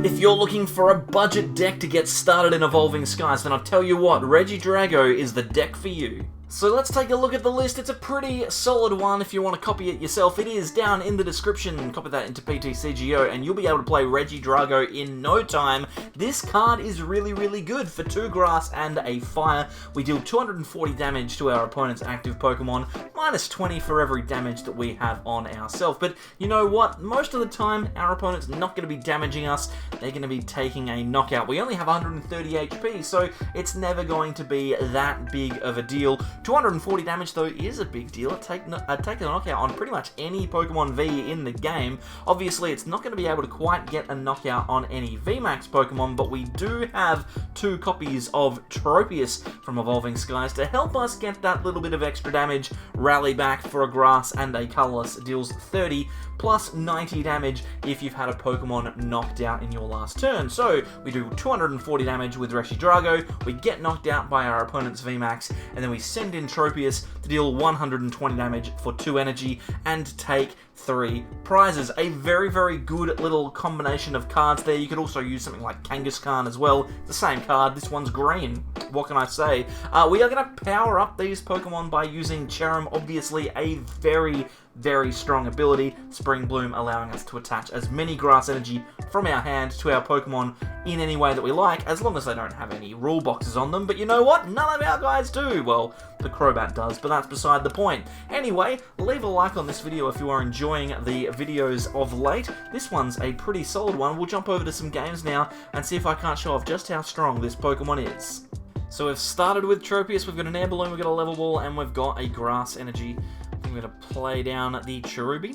If you're looking for a budget deck to get started in Evolving Skies, then I'll tell you what, Regidrago is the deck for you. So let's take a look at the list. It's a pretty solid one if you want to copy it yourself. It is down in the description. Copy that into PTCGO and you'll be able to play Regidrago in no time. This card is really, really good. For 2 grass and a fire, we deal 240 damage to our opponent's active Pokemon, minus 20 for every damage that we have on ourselves. But you know what? Most of the time, our opponent's not going to be damaging us. They're going to be taking a knockout. We only have 130 HP, so it's never going to be that big of a deal. 240 damage, though, is a big deal. Take a knockout on pretty much any Pokemon V in the game. Obviously, it's not going to be able to quite get a knockout on any VMAX Pokemon, but we do have 2 copies of Tropius from Evolving Skies to help us get that little bit of extra damage. Rally back for a grass and a colorless deals 30 plus 90 damage if you've had a Pokemon knocked out in your last turn. So we do 240 damage with Regidrago, we get knocked out by our opponent's VMAX, and then we send in Tropius to deal 120 damage for 2 energy and take 3 prizes. A very, very good little combination of cards there. You could also use something like Kangaskhan as well. The same card, this one's green. What can I say? We are going to power up these Pokemon by using Cherrim, obviously a very, very strong ability. Spring Bloom allowing us to attach as many grass energy from our hand to our Pokemon in any way that we like, as long as they don't have any rule boxes on them. But you know what? None of our guys do. Well, the Crobat does, but that's beside the point. Anyway, leave a like on this video if you are enjoying the videos of late. This one's a pretty solid one. We'll jump over to some games now and see if I can't show off just how strong this Pokemon is. So we've started with Tropius, we've got an Air Balloon, we've got a Level Ball, and we've got a Grass Energy. I'm going to play down the Cherubi.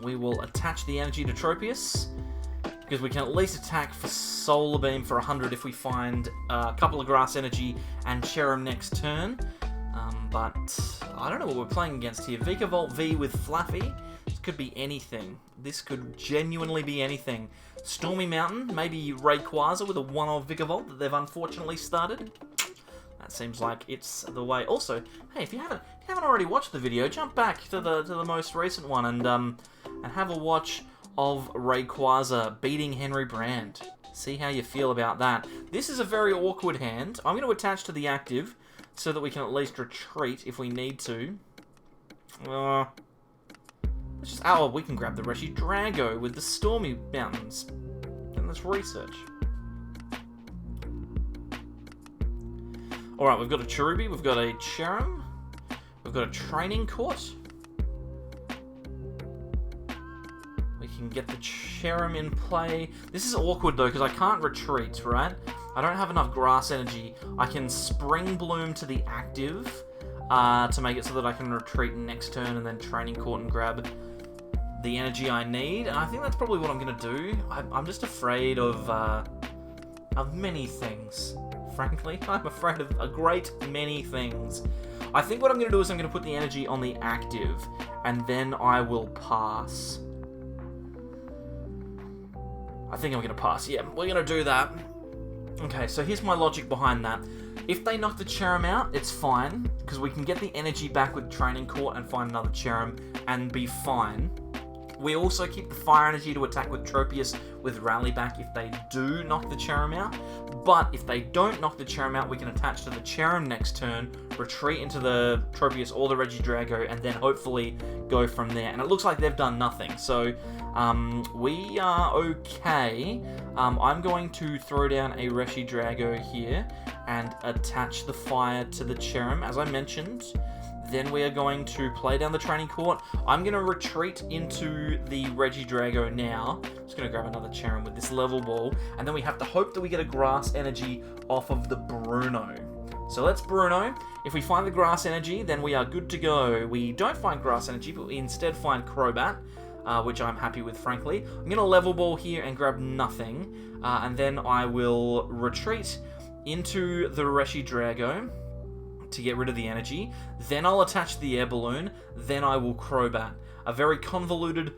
We will attach the energy to Tropius, because we can at least attack for Solar Beam for 100 if we find a couple of Grass Energy and Cherrim next turn. But I don't know what we're playing against here. Vikavolt V with Flaffy. This could be anything. This could genuinely be anything. Stormy Mountain, maybe Rayquaza with a 1-off Vikavolt that they've unfortunately started. That seems like it's the way. Also, hey, if you haven't already watched the video, jump back to the most recent one and have a watch of Rayquaza beating Henry Brand. See how you feel about that. This is a very awkward hand. I'm going to attach to the active so that we can at least retreat if we need to. Let's just, we can grab the Regidrago with the Stormy Mountains. And let's research. Alright, we've got a Cherubi, we've got a Cherrim, we've got a Training Court. We can get the Cherrim in play. This is awkward though, because I can't retreat, right? I don't have enough grass energy. I can Spring Bloom to the active to make it so that I can retreat next turn and then Training Court and grab the energy I need. And I think that's probably what I'm going to do. I'm just afraid of many things. Frankly, I'm afraid of a great many things. I think what I'm going to do is I'm going to put the energy on the active, and then I will pass. I think I'm going to pass. Yeah, we're going to do that. Okay, so here's my logic behind that. If they knock the Cherrim out, it's fine, because we can get the energy back with Training Court and find another Cherrim and be fine. We also keep the fire energy to attack with Tropius with Rally Back if they do knock the Cherrim out. But if they don't knock the Cherrim out, we can attach to the Cherrim next turn, retreat into the Tropius or the Regidrago, and then hopefully go from there. And it looks like they've done nothing, so we are okay. I'm going to throw down a Regidrago here and attach the fire to the Cherrim, as I mentioned. Then we are going to play down the Training Court. I'm going to retreat into the Regidrago now. I'm just going to grab another Cherrim with this Level Ball. And then we have to hope that we get a Grass Energy off of the Bruno. So let's Bruno. If we find the Grass Energy, then we are good to go. We don't find Grass Energy, but we instead find Crobat, which I'm happy with, frankly. I'm going to Level Ball here and grab nothing. And then I will retreat into the Regidrago to get rid of the energy. Then I'll attach the Air Balloon. Then I will Crobat. A very convoluted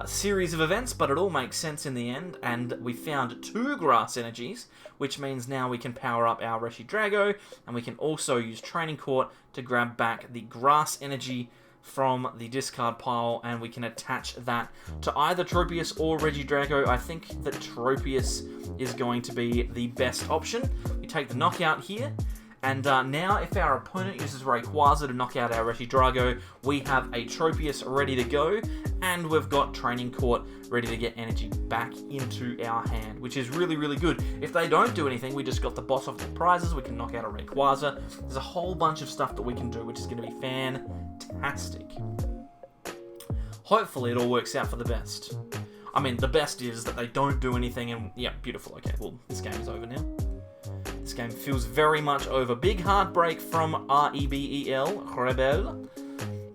series of events, but it all makes sense in the end. And we found 2 grass energies, which means now we can power up our Regidrago, and we can also use Training Court to grab back the grass energy from the discard pile, and we can attach that to either Tropius or Regidrago. I think that Tropius is going to be the best option. We take the knockout here, and now if our opponent uses Rayquaza to knock out our Regidrago, we have a Tropius ready to go, and we've got Training Court ready to get energy back into our hand, which is really, really good. If they don't do anything, we just got the boss off the prizes, we can knock out a Rayquaza. There's a whole bunch of stuff that we can do, which is going to be fantastic. Hopefully it all works out for the best. I mean, the best is that they don't do anything, and yeah, beautiful. Okay, well, this game is over now. This game feels very much over. Big heartbreak from REBEL, Rebel.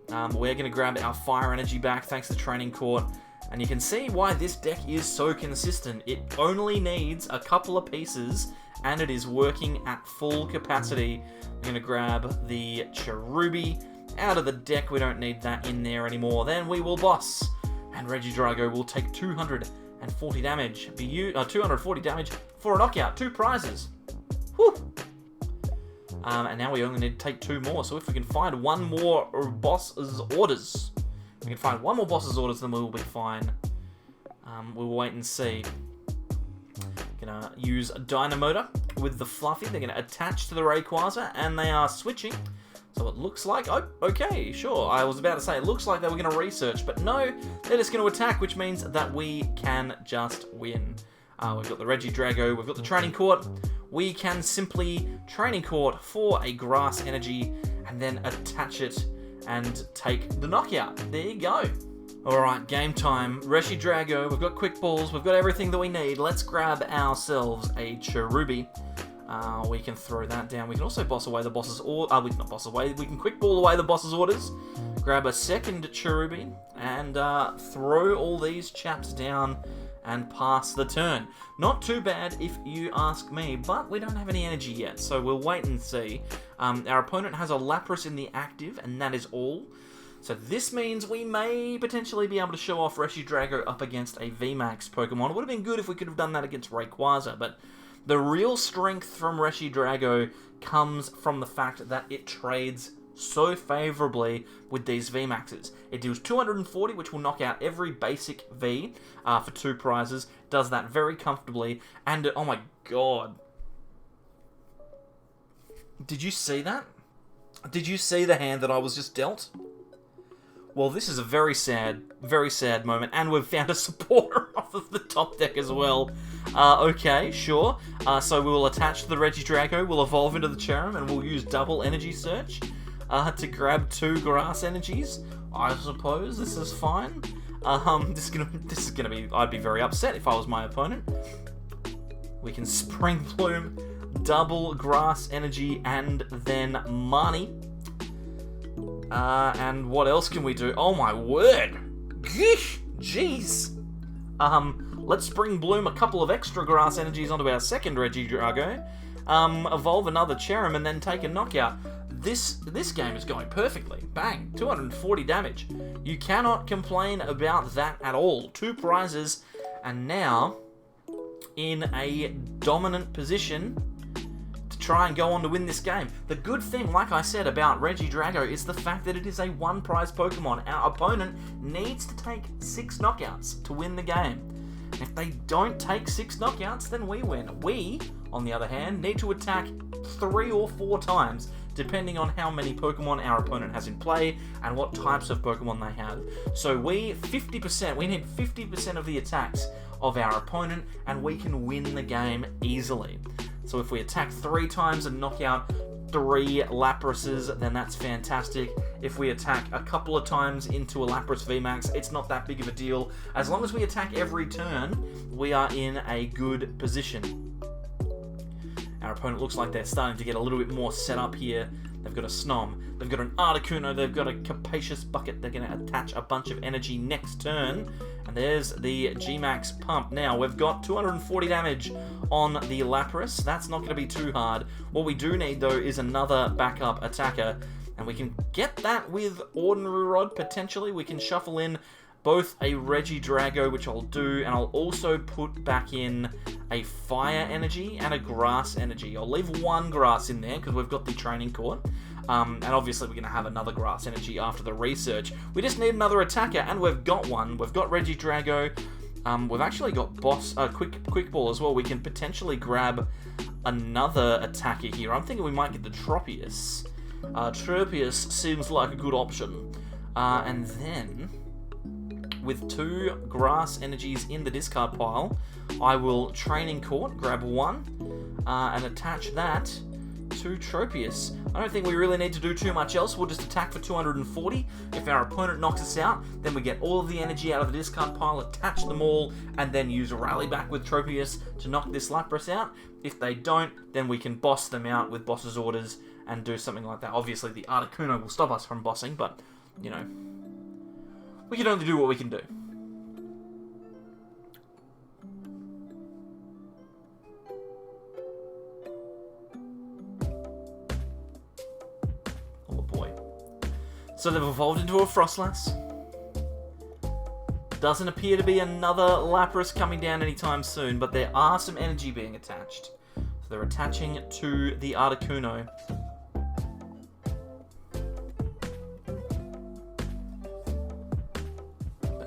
We're going to grab our fire energy back thanks to Training Court. And you can see why this deck is so consistent. It only needs a couple of pieces, and it is working at full capacity. We're going to grab the Cherubi out of the deck. We don't need that in there anymore. Then we will boss. And Regidrago will take 240 damage. 240 damage for a knockout. 2 prizes. Whew. And now we only need to take 2 more. So if we can find one more boss's orders, then we will be fine. We'll wait and see. Gonna use a Dynamotor with the Fluffy. They're gonna attach to the Rayquaza, and they are switching. So it looks like, oh, okay, sure. I was about to say, it looks like they were gonna research, but no, they're just gonna attack, which means that we can just win. We've got the Regidrago, we've got the Training Court. We can simply Training Court for a Grass Energy and then attach it and take the knockout. There you go. Alright, game time. Regidrago, we've got Quick Balls, we've got everything that we need. Let's grab ourselves a Cherubi. We can throw that down. We can also boss away the boss's orders. We can Quick Ball away the boss's orders. Grab a second Cherubi and throw all these chaps down and pass the turn. Not too bad if you ask me, but we don't have any energy yet, so we'll wait and see. Our opponent has a Lapras in the active, and that is all. So this means we may potentially be able to show off Regidrago up against a VMAX Pokemon. It would have been good if we could have done that against Rayquaza, but the real strength from Regidrago comes from the fact that it trades so favorably with these VMAXs. It deals 240, which will knock out every basic V for 2 prizes. Does that very comfortably. And, oh my god. Did you see that? Did you see the hand that I was just dealt? Well, this is a very sad moment, and we've found a supporter off of the top deck as well. Okay, sure. So we will attach the Regidrago, we'll evolve into the Cherrim, and we'll use double Energy Search to grab 2 Grass Energies. I suppose this is fine. This is gonna be. I'd be very upset if I was my opponent. We can Spring Bloom, double Grass Energy, and then Marnie. And what else can we do? Oh my word! Jeez! Let's Spring Bloom a couple of extra Grass Energies onto our second Regidrago. Evolve another Cherrim and then take a knockout. This game is going perfectly. Bang! 240 damage. You cannot complain about that at all. 2 prizes, and now in a dominant position to try and go on to win this game. The good thing, like I said, about Regidrago is the fact that it is a 1-prize Pokemon. Our opponent needs to take 6 knockouts to win the game. If they don't take 6 knockouts, then we win. We, on the other hand, need to attack 3 or 4 times, depending on how many Pokemon our opponent has in play and what types of Pokemon they have. So we need 50% of the attacks of our opponent, and we can win the game easily. So if we attack 3 times and knock out 3 Laprases, then that's fantastic. If we attack a couple of times into a Lapras VMAX, it's not that big of a deal. As long as we attack every turn, we are in a good position. Our opponent looks like they're starting to get a little bit more set up here. They've got a Snom, they've got an Articuno, they've got a Capacious Bucket. They're going to attach a bunch of energy next turn. And there's the G-Max Pump. Now, we've got 240 damage on the Lapras. That's not going to be too hard. What we do need, though, is another backup attacker. And we can get that with Ordinary Rod, potentially. We can shuffle in both a Regidrago, which I'll do, and I'll also put back in a Fire Energy and a Grass Energy. I'll leave 1 Grass in there, because we've got the Training Court. And obviously we're going to have another Grass Energy after the research. We just need another attacker, and we've got one. We've got Regidrago. We've actually got Quick Ball as well. We can potentially grab another attacker here. I'm thinking we might get the Tropius. Tropius seems like a good option. And then, with 2 Grass Energies in the discard pile, I will Training Court, grab 1, and attach that to Tropius. I don't think we really need to do too much else. We'll just attack for 240. If our opponent knocks us out, then we get all of the energy out of the discard pile, attach them all, and then use Rally Back with Tropius to knock this Lapras out. If they don't, then we can boss them out with boss's orders and do something like that. Obviously, the Articuno will stop us from bossing, but, you know, we can only do what we can do. Oh boy. So they've evolved into a Frostlass. Doesn't appear to be another Lapras coming down anytime soon, but there are some energy being attached. So they're attaching to the Articuno.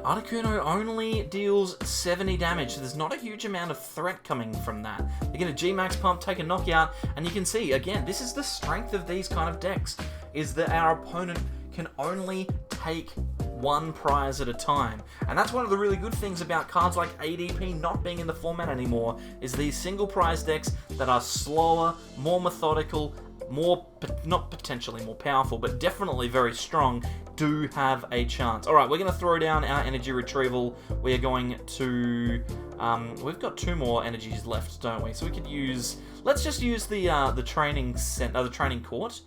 Articuno only deals 70 damage, so there's not a huge amount of threat coming from that. They're going to G-Max Pump, take a knockout, and you can see, again, this is the strength of these kind of decks, is that our opponent can only take 1 prize at a time. And that's one of the really good things about cards like ADP not being in the format anymore, is these single prize decks that are slower, more methodical, more, not potentially more powerful, but definitely very strong, do have a chance. Alright, we're going to throw down our Energy Retrieval. We are going to... we've got 2 more energies left, don't we? So we could use... Let's just use the Training Court.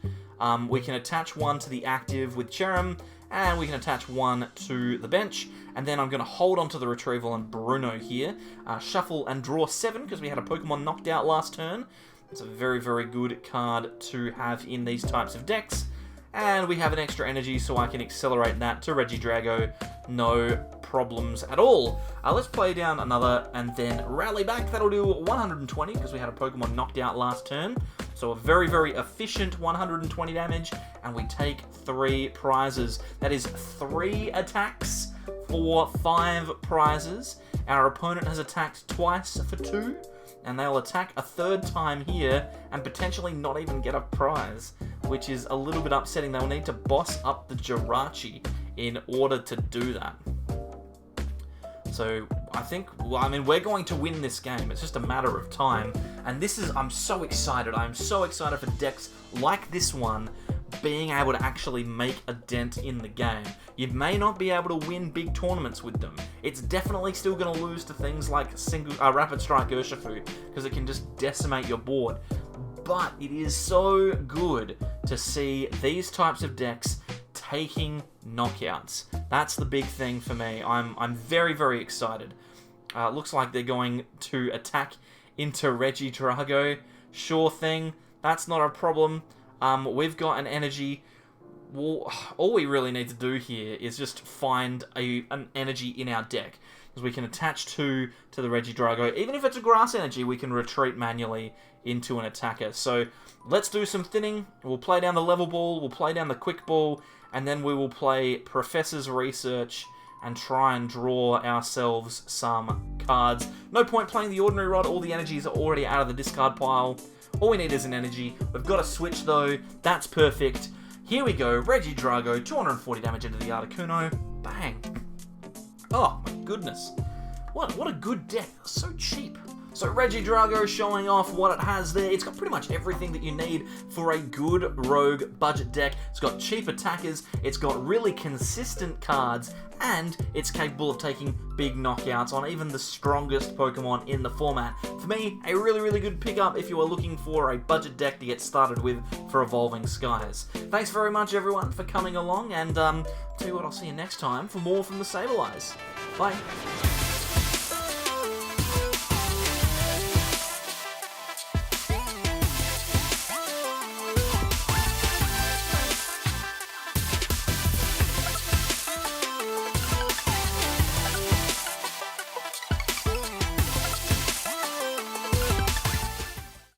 We can attach 1 to the active with Cherrim, and we can attach 1 to the bench, and then I'm going to hold on to the Retrieval and Bruno here. Shuffle and draw 7, because we had a Pokemon knocked out last turn. It's a very, very good card to have in these types of decks. And we have an extra energy, so I can accelerate that to Regidrago. No problems at all. Let's play down another and then Rally Back. That'll do 120, because we had a Pokemon knocked out last turn. So a very, very efficient 120 damage, and we take 3 prizes. That is 3 attacks for 5 prizes. Our opponent has attacked twice for 2. And they'll attack a 3rd time here and potentially not even get a prize, which is a little bit upsetting. They'll need to boss up the Jirachi in order to do that. So I think, well, I mean, we're going to win this game. It's just a matter of time. And this is, I'm so excited. I'm so excited for decks like this one being able to actually make a dent in the game. You may not be able to win big tournaments with them. It's definitely still going to lose to things like Rapid Strike Urshifu, because it can just decimate your board. But it is so good to see these types of decks taking knockouts. That's the big thing for me. I'm very, very excited. Looks like they're going to attack into Regidrago. Sure thing. That's not a problem. We've got an energy. Well, all we really need to do here is just find an energy in our deck, because we can attach 2 to the Regidrago. Even if it's a grass energy, we can retreat manually into an attacker. So let's do some thinning. We'll play down the Level Ball, we'll play down the Quick Ball, and then we will play Professor's Research and try and draw ourselves some cards. No point playing the Ordinary Rod. All the energies are already out of the discard pile. All we need is an energy. We've got a switch though. That's perfect. Here we go. Regidrago, 240 damage into the Articuno. Bang. Oh my goodness. What a good deck. So cheap. So Regidrago showing off what it has there. It's got pretty much everything that you need for a good rogue budget deck. It's got cheap attackers, it's got really consistent cards, and it's capable of taking big knockouts on even the strongest Pokemon in the format. For me, a really, really good pickup if you are looking for a budget deck to get started with for Evolving Skies. Thanks very much everyone for coming along, and tell you what, I'll see you next time for more from the Sableyes. Bye.